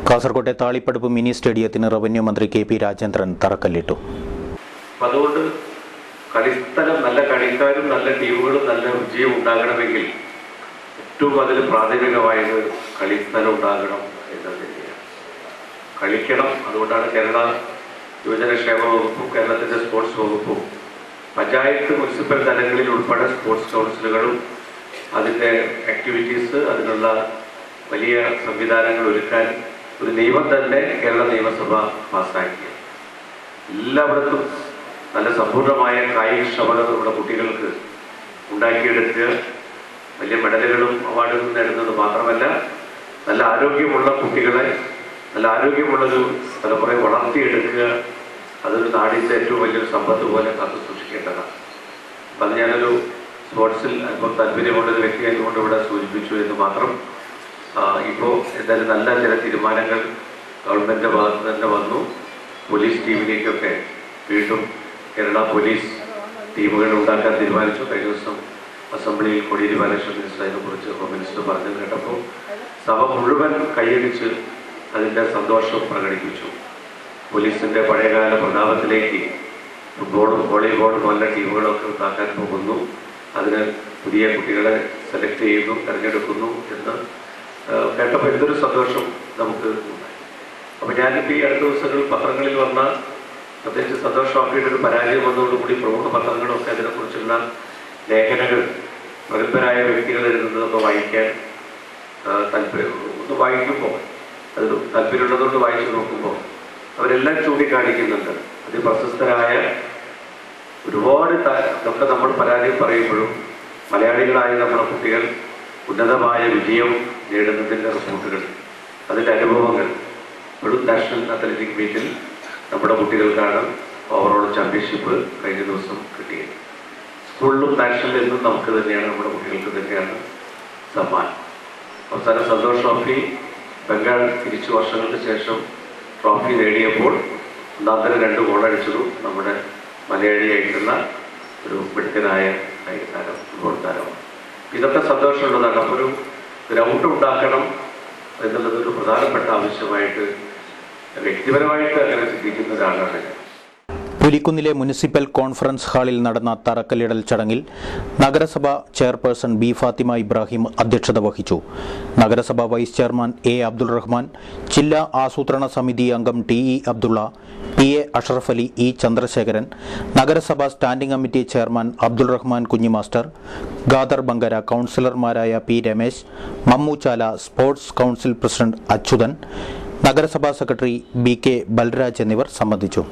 കാസർകോട്ടെ താളിപ്പടുപ്പ് mini സ്റ്റേഡിയത്തിന് revenue മന്ത്രി K P. Rajendran തറക്കല്ലിട്ടു. അതുകൊണ്ട് കളിസ്ഥലം നല്ല കളിക്കാരും നല്ല ടീമുകളും നല്ല വിജയം ഉണ്ടാകണമെങ്കിൽ ഏറ്റവും അതിൽ പ്രാഥമികമായത് കളിസ്ഥലം ഉണ്ടാകണം എന്നത് തന്നെയാണ്. കളിക്കണം. അതുകൊണ്ടാണ് കേരള യുവജനക്ഷേമ വകുപ്പും കേരളത്തിൻ്റെ സ്പോർട്സ് വകുപ്പും പഞ്ചായത്ത് മുനിസിപ്പൽ തലങ്ങളിൽ ഉൾപ്പെടെ സ്പോർട്സ് കൗൺസിലുകളും അതിൻ്റെ ആക്ടിവിറ്റീസ് അതിനുള്ള വലിയ സംവിധാനങ്ങൾ ഒരുക്കാൻ ഒരു നിയമം തന്നെ കേരള നിയമസഭ പാസ്സാക്കി. എല്ലായിടത്തും നല്ല സമ്പൂർണമായ കായികക്ഷമത നമ്മുടെ കുട്ടികൾക്ക് ഉണ്ടാക്കിയെടുക്കുക, വലിയ മെഡലുകളും അവാർഡുകളും നേടുന്നത് മാത്രമല്ല നല്ല ആരോഗ്യമുള്ള കുട്ടികളെ നല്ല ആരോഗ്യമുള്ളൊരു തലമുറയെ വളർത്തിയെടുക്കുക, അതൊരു നാടിൻ്റെ ഏറ്റവും വലിയൊരു സമ്പത്ത് പോലെ കാത്തു സൂക്ഷിക്കേണ്ടതാണ്. അപ്പം അത് ഞാനൊരു സ്പോർട്സിൽ അല്പം താല്പര്യമുള്ളൊരു വ്യക്തിയായതുകൊണ്ട് ഇവിടെ സൂചിപ്പിച്ചു എന്ന് മാത്രം. ഇപ്പോൾ എന്തായാലും നല്ല ചില തീരുമാനങ്ങൾ ഗവൺമെൻറ്റിൻ്റെ ഭാഗത്ത് തന്നെ വന്നു. പോലീസ് ടീമിലേക്കൊക്കെ വീണ്ടും കേരള പോലീസ് ടീമുകൾ ഉണ്ടാക്കാൻ തീരുമാനിച്ചു. കഴിഞ്ഞ ദിവസം അസംബ്ലിയിൽ കോടിയേരി ബാലകൃഷ്ണൻ മിനിസ്റ്റർ അതിനെക്കുറിച്ച് ഹോം മിനിസ്റ്റർ പറഞ്ഞു കേട്ടപ്പോൾ സഭ മുഴുവൻ കൈയടിച്ച് അതിൻ്റെ സന്തോഷം പ്രകടിപ്പിച്ചു. പോലീസിൻ്റെ പഴയകാല പ്രതാപത്തിലേക്ക് ഫുട്ബോളും വോളിബോളും നല്ല ടീമുകളൊക്കെ ഉണ്ടാക്കാൻ പോകുന്നു. അതിന് പുതിയ കുട്ടികളെ സെലക്ട് ചെയ്യുന്നു, തിരഞ്ഞെടുക്കുന്നു എന്ന് കേട്ടപ്പോൾ എന്തൊരു സന്തോഷം നമുക്ക് ഉണ്ടായി. അപ്പോൾ ഞാനിപ്പോൾ ഈ അടുത്ത ദിവസങ്ങളിൽ പത്രങ്ങളിൽ വന്ന പ്രത്യേകിച്ച് സന്തോഷ് ട്രോഫിയുടെ ഒരു പരാജയം വന്നതോടുകൂടി പ്രമുഖ പത്രങ്ങളൊക്കെ അതിനെക്കുറിച്ചുള്ള ലേഖനങ്ങൾ പ്രഗത്ഭരായ വ്യക്തികൾ എഴുതുന്നതൊക്കെ വായിക്കാൻ ഒന്ന് വായിക്കുമ്പോൾ അത് താല്പര്യമുള്ളതുകൊണ്ട് വായിച്ചു നോക്കുമ്പോൾ അവരെല്ലാം ചൂണ്ടിക്കാണിക്കുന്നുണ്ട്. അതിപ്രശസ്തരായ ഒരുപാട് നമ്മൾ പരാജയം പറയുമ്പോഴും മലയാളികളായ നമ്മുടെ കുട്ടികൾ ഉന്നതമായ വിജയം നേടുന്നതിൻ്റെ റിപ്പോർട്ടുകൾ, അതിൻ്റെ അനുഭവങ്ങൾ. ഒരു നാഷണൽ അത്ലറ്റിക് മീറ്റിൽ നമ്മുടെ കുട്ടികൾക്കാണ് ഓവറോൾ ചാമ്പ്യൻഷിപ്പ് കഴിഞ്ഞ ദിവസം കിട്ടിയത്. സ്കൂളിലും നാഷണലിൽ നിന്നും നമുക്ക് തന്നെയാണ്, നമ്മുടെ കുട്ടികൾക്ക് തന്നെയാണ് സമ്മാനം. അവസാനം സന്തോഷ് ട്രോഫി ബംഗാൾ തിരിച്ചു വർഷങ്ങൾക്ക് ശേഷം ട്രോഫി നേടിയപ്പോൾ ഒന്നാന്തര 2 ഗോളടിച്ചതും നമ്മുടെ മലയാളിയായിട്ടുള്ള ഒരു മിടുക്കനായ കായിക താരം, ഫുട്ബോൾ താരമാണ്. ഇതൊക്കെ സന്തോഷമുള്ളതാണ്. അപ്പോൾ ഒരു ഗ്രൗണ്ട് ഉണ്ടാക്കണം എന്നുള്ളതൊരു പ്രധാനപ്പെട്ട ആവശ്യമായിട്ട് വ്യക്തിപരമായിട്ട് അങ്ങനെ ചിന്തിക്കുന്ന ഒരാളാണ് ഞാൻ. പുലിക്കുന്നിലെ മുനിസിപ്പൽ കോൺഫറൻസ് ഹാളിൽ നടന്ന തറക്കല്ലിടൽ ചടങ്ങിൽ നഗരസഭ ചെയർപേഴ്സൺ ബി ഫാത്തിമ ഇബ്രാഹിം അധ്യക്ഷത വഹിച്ചു. നഗരസഭ vice chairman A Abdul Rahman, ജില്ലാ ആസൂത്രണ സമിതി അംഗം T E. Abdulla, P A. Ashraf Ali, E. Chandrasekharan, നഗരസഭ standing committee chairman Abdul Rahman Kunhi master, Khader Bankara, കൗൺസിലർമാരായ P. Ramesh, Mammoochala, sports council president Achuthan, നഗരസഭാ സെക്രട്ടറി ബി. കെ. ബൽരാജ് എന്നിവർ സംബന്ധിച്ചു.